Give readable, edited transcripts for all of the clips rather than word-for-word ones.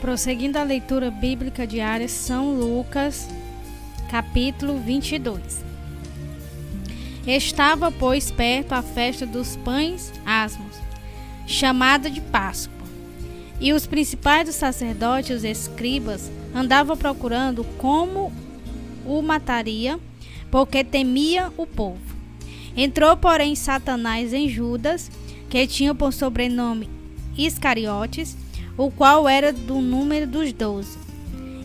Prosseguindo a leitura bíblica diária, São Lucas, capítulo 22. Estava, pois, perto a festa dos pães asmos, chamada de Páscoa. E os principais dos sacerdotes e os escribas andavam procurando como o mataria, porque temia o povo. Entrou, porém, Satanás em Judas, que tinha por sobrenome Iscariotes, o qual era do número dos 12.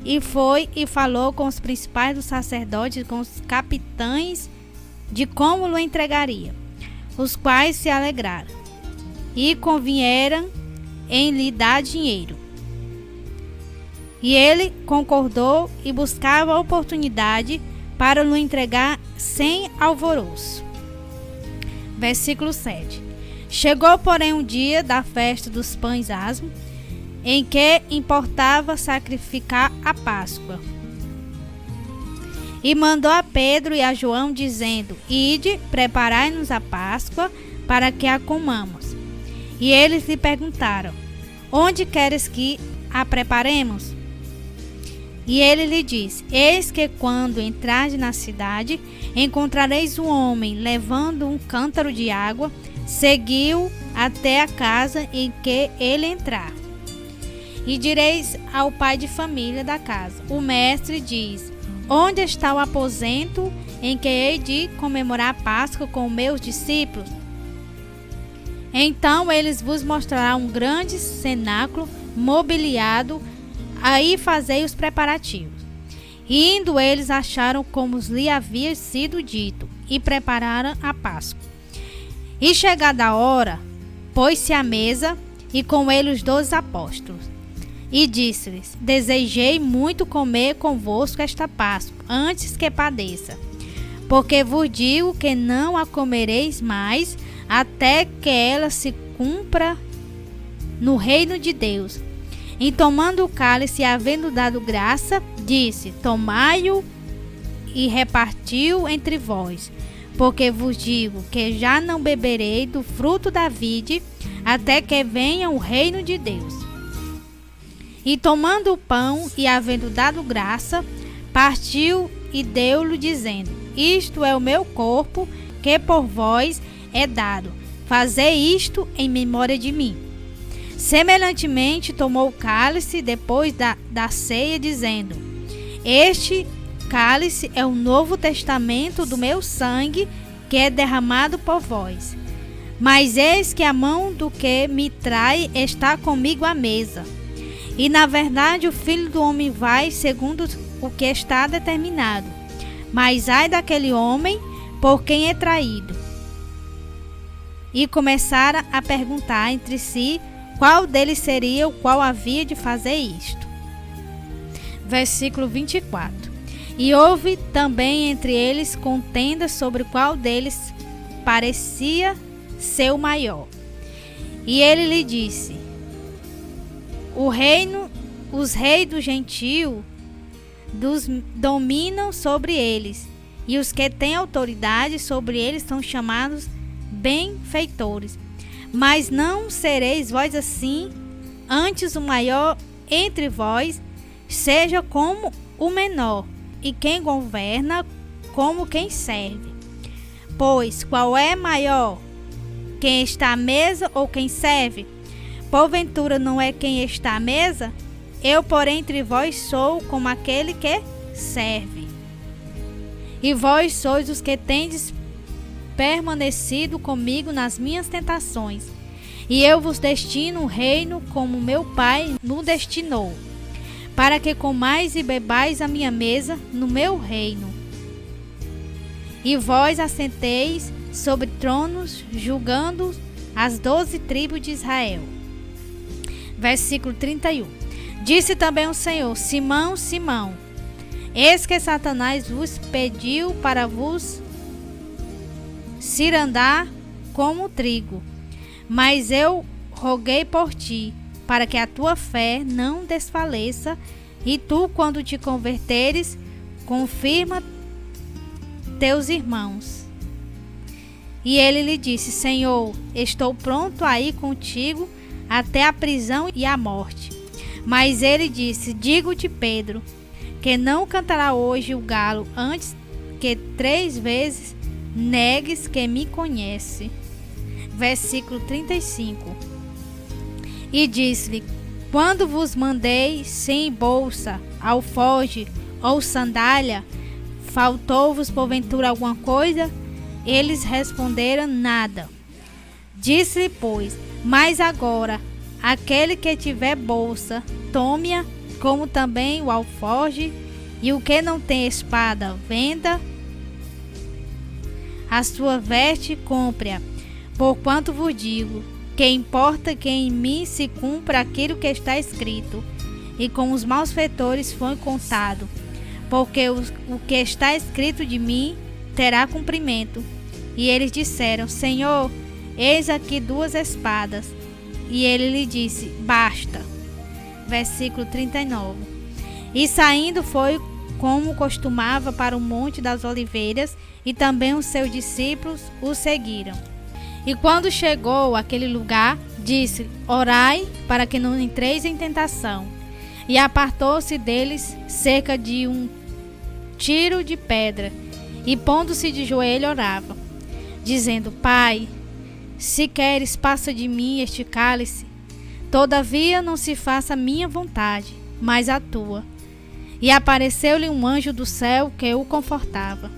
E foi e falou com os principais dos sacerdotes e com os capitães de como o entregaria, os quais se alegraram e convieram em lhe dar dinheiro. E ele concordou e buscava a oportunidade para lhe entregar sem alvoroço. Versículo 7. Chegou, porém, um dia da festa dos pães asmos, em que importava sacrificar a Páscoa. E mandou a Pedro e a João, dizendo: Ide, preparai-nos a Páscoa, para que a comamos. E eles lhe perguntaram: Onde queres que a preparemos? E ele lhe disse: Eis que quando entrardes na cidade, encontrareis um homem levando um cântaro de água, seguiu até a casa em que ele entrar. E direis ao pai de família da casa: O mestre diz: Onde está o aposento em que hei de comemorar a Páscoa com meus discípulos? Então eles vos mostrarão um grande cenáculo mobiliado, aí fazei os preparativos. E indo eles acharam como lhe havia sido dito, e prepararam a Páscoa. E chegada a hora, pôs-se à mesa, e com ele os 12 apóstolos. E disse-lhes: Desejei muito comer convosco esta Páscoa, antes que padeça. Porque vos digo que não a comereis mais, até que ela se cumpra no reino de Deus. E tomando o cálice e havendo dado graça, disse: Tomai-o e repartiu entre vós. Porque vos digo que já não beberei do fruto da vide, até que venha o reino de Deus. E tomando o pão e havendo dado graça, partiu e deu-lhe, dizendo: Isto é o meu corpo, que por vós é dado. Fazei isto em memória de mim. Semelhantemente tomou o cálice depois da ceia, dizendo: Este cálice é o novo testamento do meu sangue, que é derramado por vós. Mas eis que a mão do que me trai está comigo à mesa. E na verdade o Filho do Homem vai segundo o que está determinado. Mas ai daquele homem por quem é traído. E começaram a perguntar entre si qual deles seria o qual havia de fazer isto. Versículo 24. E houve também entre eles contenda sobre qual deles parecia ser o maior. E ele lhe disse: os reis do gentio dominam sobre eles, e os que têm autoridade sobre eles são chamados benfeitores. Mas não sereis vós assim, antes o maior entre vós seja como o menor, e quem governa como quem serve. Pois qual é maior, quem está à mesa ou quem serve? Porventura não é quem está à mesa? Eu, porém, entre vós sou como aquele que serve. E vós sois os que tendes permanecido comigo nas minhas tentações. E eu vos destino um reino como meu Pai no destinou, para que comais e bebais a minha mesa no meu reino. E vós assenteis sobre tronos, julgando as 12 tribos de Israel. Versículo 31. Disse também o Senhor: Simão, Simão, eis que Satanás vos pediu para vos cirandar como trigo. Mas eu roguei por ti, para que a tua fé não desfaleça, e tu, quando te converteres, confirma teus irmãos. E ele lhe disse: Senhor, estou pronto a ir contigo até a prisão e a morte. Mas ele disse: digo-te, Pedro, que não cantará hoje o galo antes que 3 vezes negues que me conhece. Versículo 35. E disse-lhe: quando vos mandei sem bolsa, alforje ou sandália, faltou-vos porventura alguma coisa? Eles responderam: nada. Disse-lhe, pois: mas agora, aquele que tiver bolsa, tome-a, como também o alforje, e o que não tem espada, venda a sua veste e compre-a. Porquanto vos digo, que importa que em mim se cumpra aquilo que está escrito, e com os malfeitores foi contado, porque o que está escrito de mim terá cumprimento. E eles disseram: Senhor, eis aqui 2 espadas. E ele lhe disse: basta. Versículo 39. E saindo foi como costumava para o Monte das Oliveiras, e também os seus discípulos o seguiram. E quando chegou àquele lugar, disse: orai para que não entreis em tentação. E apartou-se deles cerca de um tiro de pedra, e pondo-se de joelho orava, dizendo: Pai, se queres, passa de mim este cálice. Todavia não se faça a minha vontade, mas a tua. E apareceu-lhe um anjo do céu que o confortava.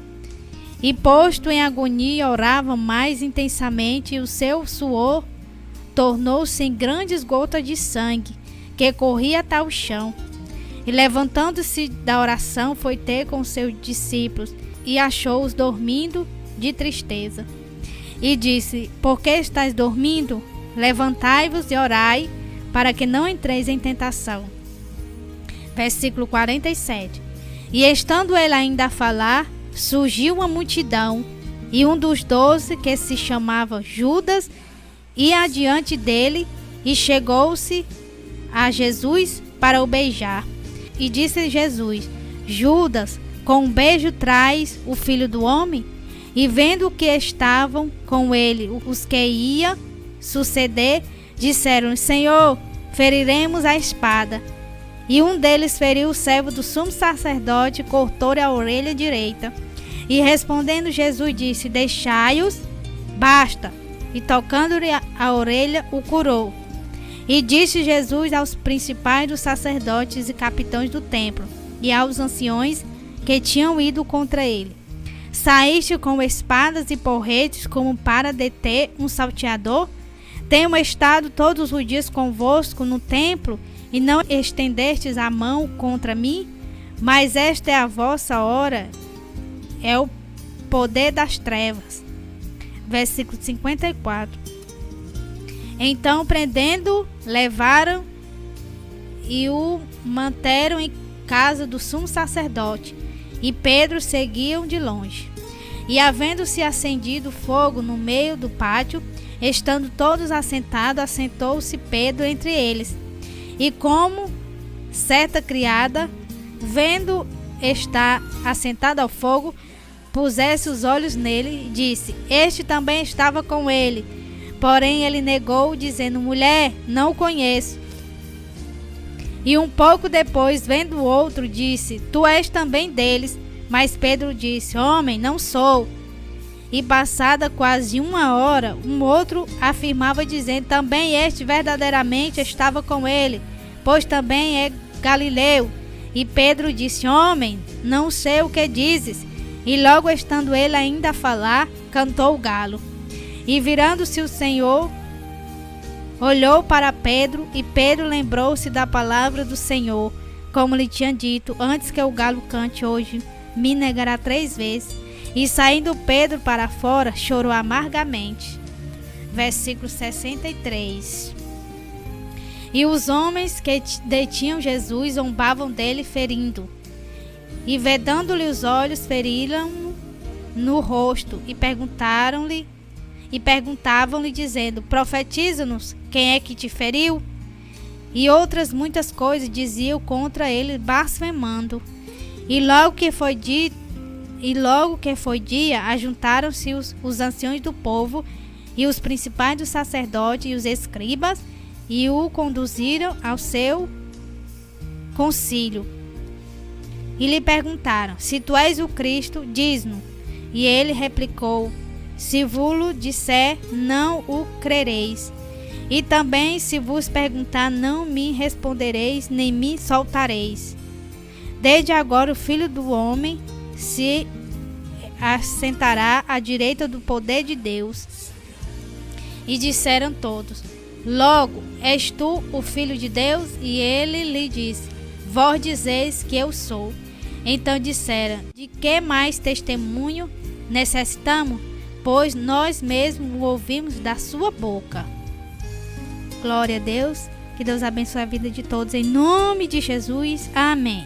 E posto em agonia, orava mais intensamente, e o seu suor tornou-se em grandes gotas de sangue, que corria até o chão. E levantando-se da oração, foi ter com seus discípulos, e achou-os dormindo de tristeza. E disse: por que estáis dormindo? Levantai-vos e orai, para que não entreis em tentação. Versículo 47. E estando ele ainda a falar, surgiu uma multidão, e um dos 12, que se chamava Judas, ia adiante dele, e chegou-se a Jesus para o beijar. E disse Jesus: Judas, com um beijo traz o Filho do Homem? E vendo que estavam com ele os que ia suceder, disseram: Senhor, feriremos a espada. E um deles feriu o servo do sumo sacerdote, cortou-lhe a orelha direita. E respondendo Jesus disse: deixai-os, basta. E tocando-lhe a orelha, o curou. E disse Jesus aos principais dos sacerdotes e capitães do templo, e aos anciões que tinham ido contra ele: saíste com espadas e porretes como para deter um salteador? Tenho estado todos os dias convosco no templo, e não estendestes a mão contra mim? Mas esta é a vossa hora, é o poder das trevas. Versículo 54. Então, prendendo, levaram e o manteram em casa do sumo sacerdote, e Pedro seguiam de longe. E havendo-se acendido fogo no meio do pátio, estando todos assentados, assentou-se Pedro entre eles. E como certa criada, vendo estar assentado ao fogo, pusesse os olhos nele, disse: este também estava com ele. Porém ele negou, dizendo: mulher, não o conheço. E um pouco depois, vendo o outro, disse: tu és também deles. Mas Pedro disse: homem, não sou. E passada quase 1 hora, um outro afirmava, dizendo: também este verdadeiramente estava com ele, pois também é Galileu. E Pedro disse: homem, não sei o que dizes. E logo estando ele ainda a falar, cantou o galo. E virando-se o Senhor, olhou para Pedro, e Pedro lembrou-se da palavra do Senhor, como lhe tinha dito: antes que o galo cante hoje, me negará 3 vezes. E saindo Pedro para fora, chorou amargamente. Versículo 63. E os homens que detinham Jesus zombavam dele, ferindo. E vedando-lhe os olhos, feriram-no no rosto, e perguntavam-lhe, dizendo: profetiza-nos, quem é que te feriu? E outras muitas coisas diziam contra ele, blasfemando. E logo que foi dia, ajuntaram-se os anciões do povo e os principais dos sacerdotes e os escribas, e o conduziram concílio. E lhe perguntaram: se tu és o Cristo, diz-no. E ele replicou: se vos disser, não o crereis. E também, se vos perguntar, não me respondereis, nem me soltareis. Desde agora o Filho do Homem se assentará à direita do poder de Deus. E disseram todos: logo, és tu o Filho de Deus? E ele lhe disse: vós dizeis que eu sou. Então disseram: de que mais testemunho necessitamos? Pois nós mesmos o ouvimos da sua boca. Glória a Deus. Que Deus abençoe a vida de todos. Em nome de Jesus. Amém.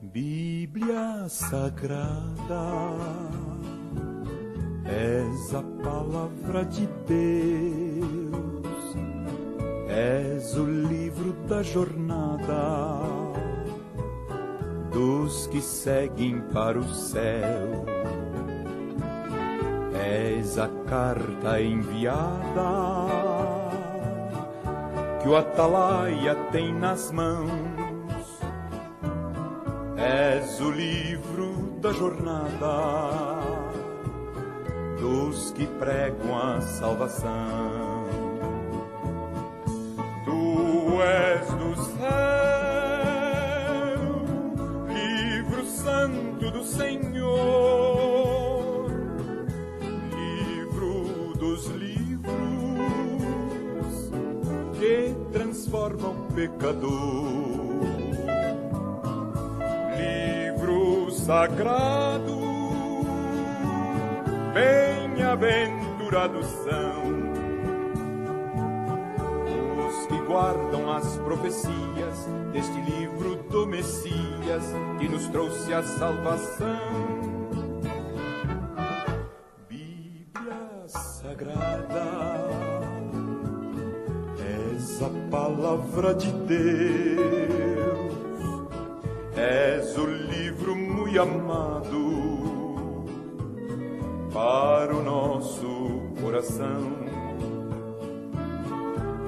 Bíblia Sagrada, és a palavra de Deus, és o livro da jornada dos que seguem para o céu, és a carta enviada que o atalaia tem nas mãos. És o livro da jornada dos que pregam a salvação. Tu és do céu, livro santo do Senhor, livro dos livros que transforma o pecador. Sagrado, bem-aventurados são os que guardam as profecias deste livro do Messias que nos trouxe a salvação. Bíblia Sagrada, és a palavra de Deus, és o livro muito amado para o nosso coração.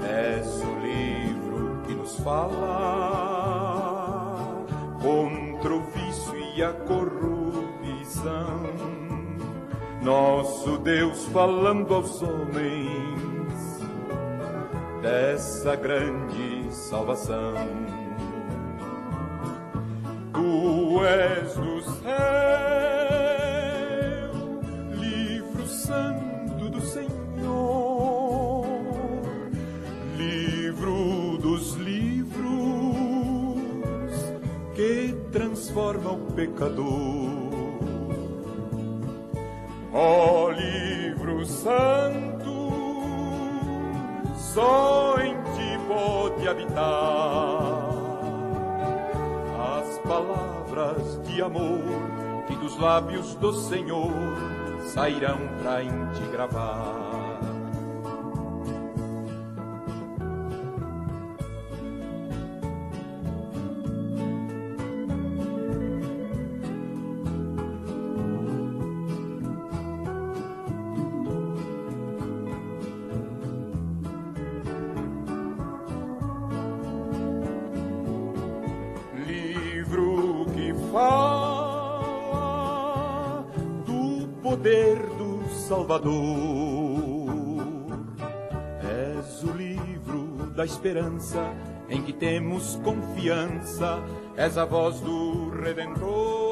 És o livro que nos fala contra o vício e a corrupção. Nosso Deus falando aos homens dessa grande salvação. Tu és do céu, livro santo do Senhor, livro dos livros que transforma o pecador. Ó livro santo, só em ti pode habitar palavras de amor que dos lábios do Senhor sairão pra em ti gravar. Fala do poder do Salvador. És o livro da esperança em que temos confiança. És a voz do Redentor.